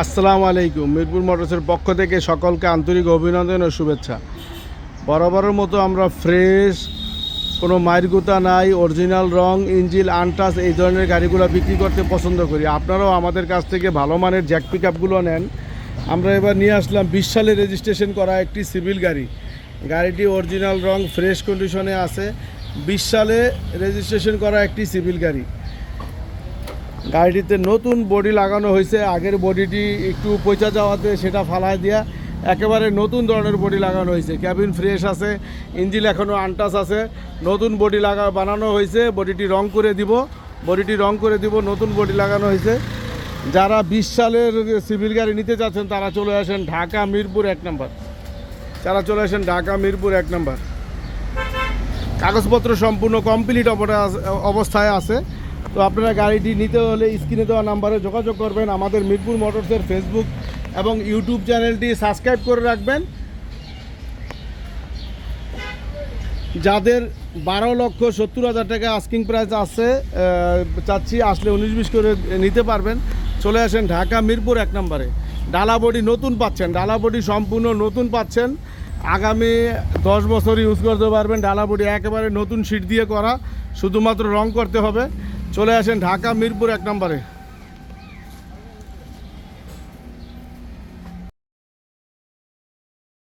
আসসালামু আলাইকুম। মিরপুর মোটরসের পক্ষ থেকে সকলকে আন্তরিক অভিনন্দন ও শুভেচ্ছা। বরাবরের মতো আমরা ফ্রেশ, কোনো মাইরগুতা নাই, অরিজিনাল রং, ইঞ্জিল আনটাচ এই ধরনের গাড়িগুলো বিক্রি করতে পছন্দ করি। আপনারাও আমাদের কাছ থেকে ভালো মানের জ্যাক পিক আপগুলো নেন। আমরা এবার নিয়ে আসলাম 20 সালে রেজিস্ট্রেশন করা একটি সিভিল গাড়ি। গাড়িটি অরিজিনাল রং, ফ্রেশ কন্ডিশনে আছে। 20 সালে রেজিস্ট্রেশন করা একটি সিভিল গাড়ি। গাড়িটিতে নতুন বডি লাগানো হয়েছে। আগের বডিটি একটু পচা যাওয়াতে সেটা ফালায় দিয়া একেবারে নতুন ধরনের বডি লাগানো হয়েছে। ক্যাবিন ফ্রেশ আছে, ইঞ্জিন এখনও আনটাচ আছে। নতুন বডি বানানো হয়েছে। বডিটি রং করে দিব, নতুন বডি লাগানো হয়েছে। যারা 20 সালের সিভিল গাড়ি নিতে চাচ্ছেন তারা চলে আসেন ঢাকা মিরপুর 1 নম্বর। কাগজপত্র সম্পূর্ণ কমপ্লিট অবস্থায় আছে। তো আপনারা গাড়িটি নিতে হলে স্ক্রিনে দেওয়া নাম্বারে যোগাযোগ করবেন। আমাদের মিরপুর মোটরসের ফেসবুক এবং ইউটিউব চ্যানেলটি সাবস্ক্রাইব করে রাখবেন। যাদের 12,70,000 টাকা আস্কিং প্রাইস আছে চাচ্ছি, আসলে 19-20 করে নিতে পারবেন। চলে আসেন ঢাকা মিরপুর 1 নম্বরে। ডালা বডি নতুন পাচ্ছেন, ডালা বডি সম্পূর্ণ নতুন পাচ্ছেন। আগামী 10 বছর ইউজ করতে পারবেন। ডালা বডি একেবারে নতুন শীট দিয়ে করা, শুধুমাত্র রং করতে হবে। চলে আসেন ঢাকা মিরপুর 1 নম্বরে।